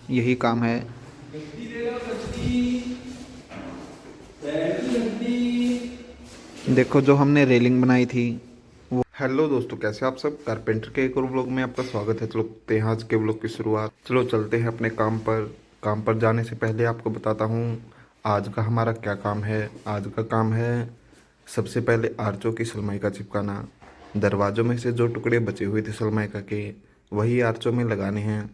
यही काम है। देखो जो हमने रेलिंग बनाई थी वो। हेलो दोस्तों, कैसे आप सब। कारपेंटर के एक और व्लॉग में आपका स्वागत है। चलो करते हैं आज के व्लॉग की शुरुआत। चलो चलते हैं अपने काम पर जाने से पहले आपको बताता हूँ आज का हमारा क्या काम है। आज का काम है सबसे पहले आर्चों की सनमाइका चिपकाना। दरवाज़ों में से जो टुकड़े बचे हुए थे सनमाइका के, वही आर्चों में लगाने हैं।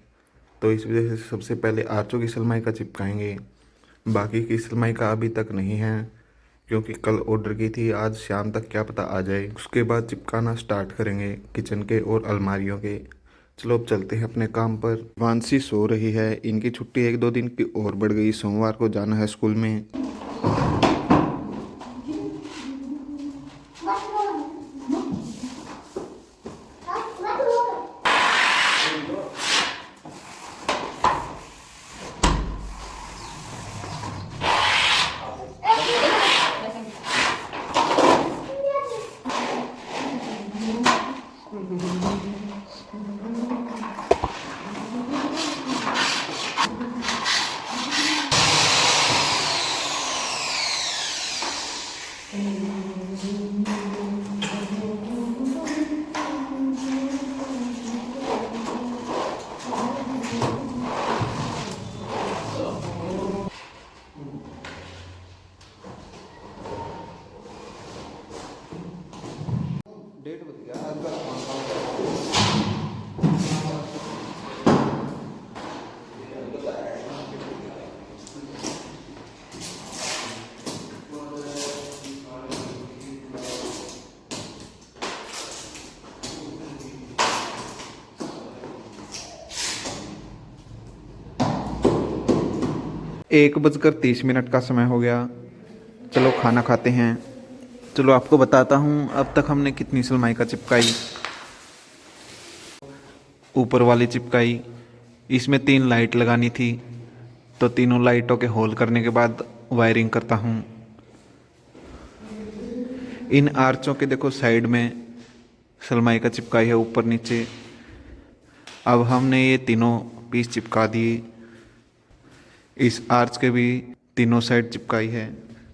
तो इस वजह से सबसे पहले आर्चों की सनमाइका चिपकाएंगे। बाकी की सनमाइका अभी तक नहीं है, क्योंकि कल ऑर्डर की थी, आज शाम तक क्या पता आ जाए। उसके बाद चिपकाना स्टार्ट करेंगे किचन के और अलमारियों के। चलो अब चलते हैं अपने काम पर। वांसी सो रही है, इनकी छुट्टी एक दो दिन की और बढ़ गई। सोमवार को जाना है स्कूल में। डेट बत गया आज का। 1:30 का समय हो गया। चलो खाना खाते हैं। चलो आपको बताता हूँ अब तक हमने कितनी सनमाइका चिपकाई। ऊपर वाली चिपकाई, इसमें 3 लाइट लगानी थी, तो तीनों लाइटों के होल करने के बाद वायरिंग करता हूँ। इन आर्चों के देखो साइड में सनमाइका चिपकाई है, ऊपर नीचे। अब हमने ये तीनों पीस चिपका दिए। इस आर्च के भी तीनों साइड चिपकाई है।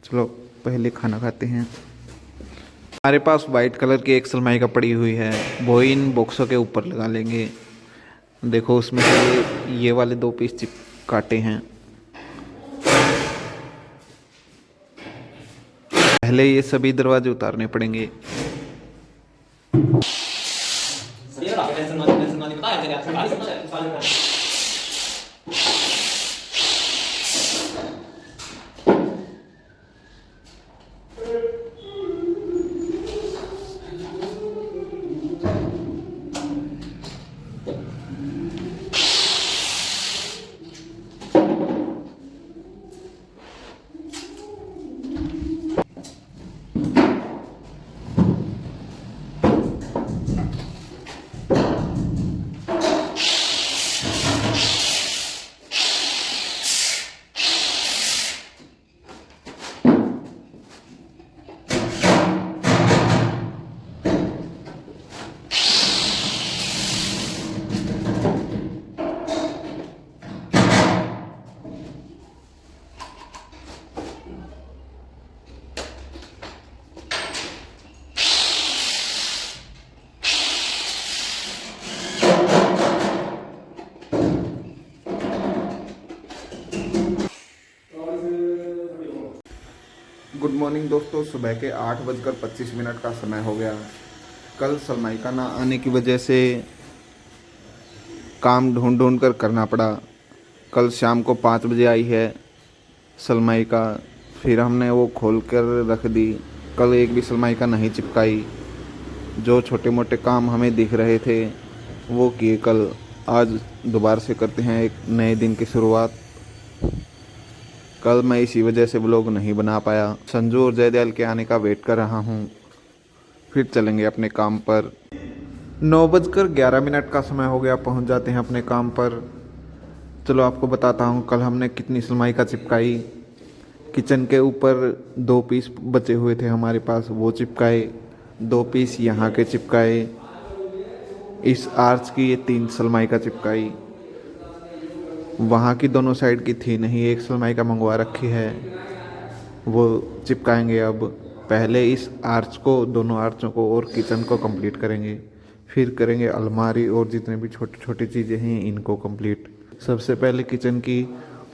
चलो पहले खाना खाते हैं। हमारे पास वाइट कलर की एक सनमाइका पड़ी हुई है, वो इन बॉक्सों के ऊपर लगा लेंगे। देखो उसमें से ये वाले 2 पीस चिप काटे हैं। पहले ये सभी दरवाजे उतारने पड़ेंगे। गुड मॉर्निंग दोस्तों, सुबह के 8:25 का समय हो गया। कल सनमाइका ना आने की वजह से काम ढूंढ ढूंढ कर करना पड़ा। कल शाम को 5 बजे आई है सनमाइका, फिर हमने वो खोल कर रख दी। कल एक भी सनमाइका नहीं चिपकाई। जो छोटे मोटे काम हमें दिख रहे थे वो किए कल। आज दोबारा से करते हैं एक नए दिन की शुरुआत। कल मैं इसी वजह से व्लॉग नहीं बना पाया। संजू और जयदयाल के आने का वेट कर रहा हूँ, फिर चलेंगे अपने काम पर। 9:11 का समय हो गया, पहुँच जाते हैं अपने काम पर। चलो आपको बताता हूँ कल हमने कितनी सनमाइका चिपकाई। किचन के ऊपर 2 पीस बचे हुए थे हमारे पास, वो चिपकाए। 2 पीस यहाँ के चिपकाए। इस आर्च की ये 3 सनमाइका चिपकाई। वहाँ की दोनों साइड की थी नहीं, एक सलमाई का मंगवा रखी है, वो चिपकाएंगे। अब पहले इस आर्च को, दोनों आर्चों को और किचन को कंप्लीट करेंगे, फिर करेंगे अलमारी और जितने भी छोटी छोटी चीज़ें हैं इनको कंप्लीट। सबसे पहले किचन की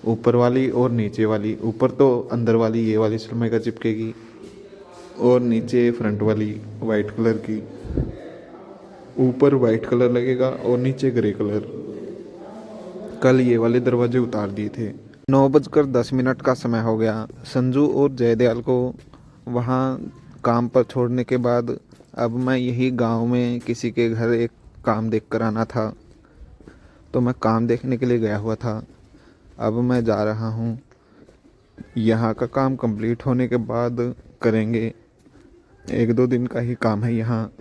ऊपर वाली और नीचे वाली, ऊपर तो अंदर वाली ये वाली सलमाई का चिपकेगी और नीचे फ्रंट वाली वाइट कलर की। ऊपर वाइट कलर लगेगा और नीचे ग्रे कलर। कल ये वाले दरवाजे उतार दिए थे। 9:10 का समय हो गया। संजू और जयदयाल को वहाँ काम पर छोड़ने के बाद अब मैं यही गांव में किसी के घर एक काम देख कर आना था, तो मैं काम देखने के लिए गया हुआ था। अब मैं जा रहा हूँ, यहाँ का काम कंप्लीट होने के बाद करेंगे। 1-2 दिन का ही काम है यहाँ।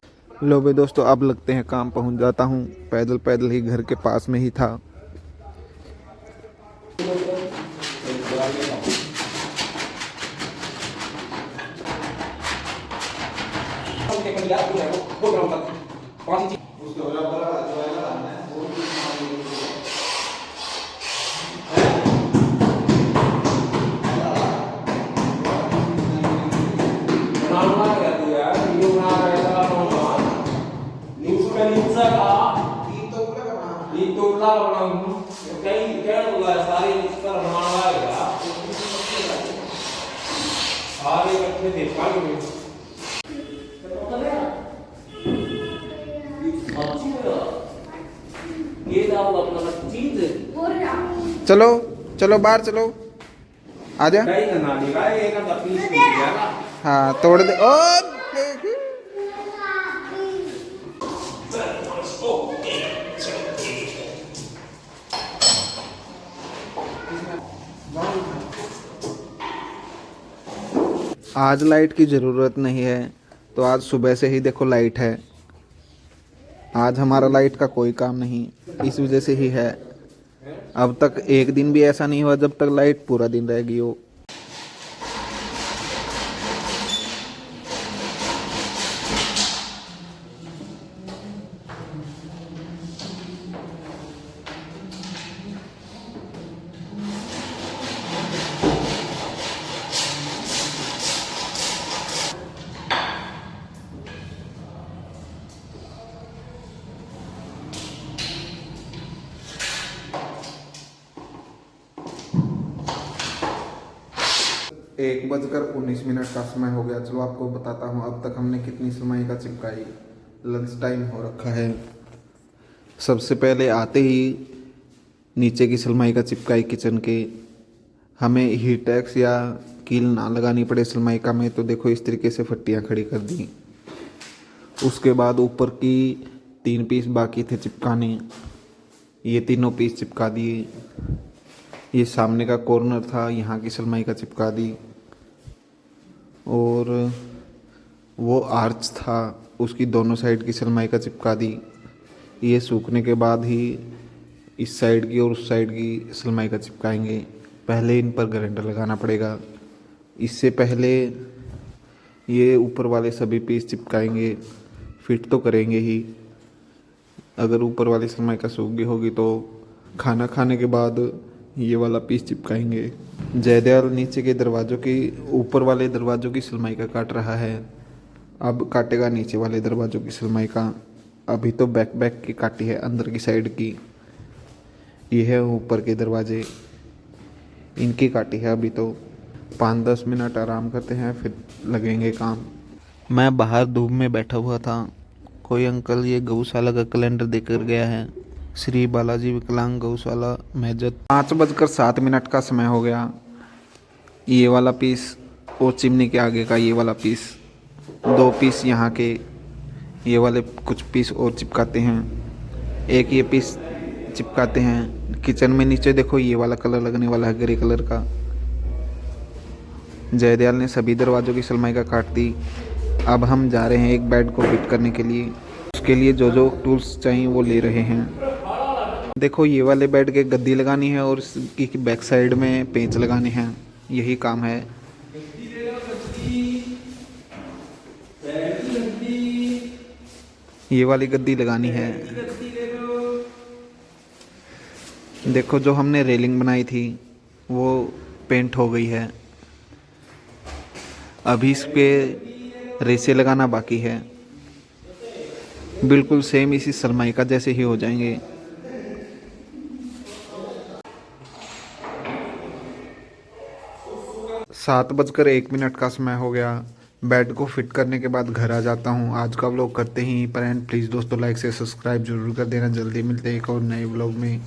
लो बे दोस्तों, अब लगते हैं काम पहुँच जाता हूँ। पैदल पैदल ही घर के पास में ही था। चलो चलो बाहर चलो, आजा। हाँ तोड़ दे। ओ आज लाइट की ज़रूरत नहीं है, तो आज सुबह से ही देखो लाइट है। आज हमारा लाइट का कोई काम नहीं, इस वजह से ही है। अब तक एक दिन भी ऐसा नहीं हुआ जब तक लाइट पूरा दिन रहेगी हो। एक 1:19 का समय हो गया। चलो आपको बताता हूँ अब तक हमने कितनी सलमाई का चिपकाई। लंच टाइम हो रखा है। सबसे पहले आते ही नीचे की सलमाई का चिपकाई किचन के। हमें हीटैक्स या कील ना लगानी पड़े सलमाई का में, तो देखो इस तरीके से फट्टियाँ खड़ी कर दी। उसके बाद ऊपर की 3 पीस बाकी थे चिपकाने, ये तीनों पीस चिपका दिए। ये सामने का कॉर्नर था, यहाँ की सलमाई का चिपका दी। और वो आर्च था, उसकी दोनों साइड की सलमाई का चिपका दी। ये सूखने के बाद ही इस साइड की और उस साइड की सलमाई का चिपकाएंगे। पहले इन पर ग्राइंडर लगाना पड़ेगा। इससे पहले ये ऊपर वाले सभी पीस चिपकाएंगे, फिट तो करेंगे ही। अगर ऊपर वाली सलमाई का सूख गई होगी तो खाना खाने के बाद ये वाला पीस चिपकाएंगे। जयदयाल नीचे के दरवाज़ों की, ऊपर वाले दरवाज़ों की सलमाई का काट रहा है, अब काटेगा नीचे वाले दरवाज़ों की सलमाई का। अभी तो बैक की काटी है, अंदर की साइड की। ये है ऊपर के दरवाजे, इनकी काटी है अभी तो। 5-10 मिनट आराम करते हैं फिर लगेंगे काम। मैं बाहर धूप में बैठा हुआ था। कोई अंकल ये गौशाला का कैलेंडर देकर गया है, श्री बालाजी विकलांग गौशाला मेजत। 5:07 का समय हो गया। ये वाला पीस और चिमनी के आगे का ये वाला पीस, 2 पीस यहाँ के, ये वाले कुछ पीस और चिपकाते हैं। एक ये पीस चिपकाते हैं किचन में। नीचे देखो ये वाला कलर लगने वाला है, ग्रे कलर का। जयदयाल ने सभी दरवाज़ों की सलमाई का काट दी। अब हम जा रहे हैं एक बेड को फिट करने के लिए। उसके लिए जो जो टूल्स चाहिए वो ले रहे हैं। देखो ये वाले बेड के गद्दी लगानी है और इसकी बैक साइड में पेंच लगाने हैं, यही काम है। ये वाली गद्दी लगानी है। देखो जो हमने रेलिंग बनाई थी वो पेंट हो गई है। अभी इस पे रेसे लगाना बाकी है। बिल्कुल सेम इसी सनमाइका जैसे ही हो जाएंगे। 7:01 का समय हो गया। बेड को फिट करने के बाद घर आ जाता हूँ। आज का व्लॉग करते ही पर एंड। प्लीज़ दोस्तों लाइक से सब्सक्राइब जरूर कर देना। जल्दी मिलते हैं एक और नए व्लॉग में।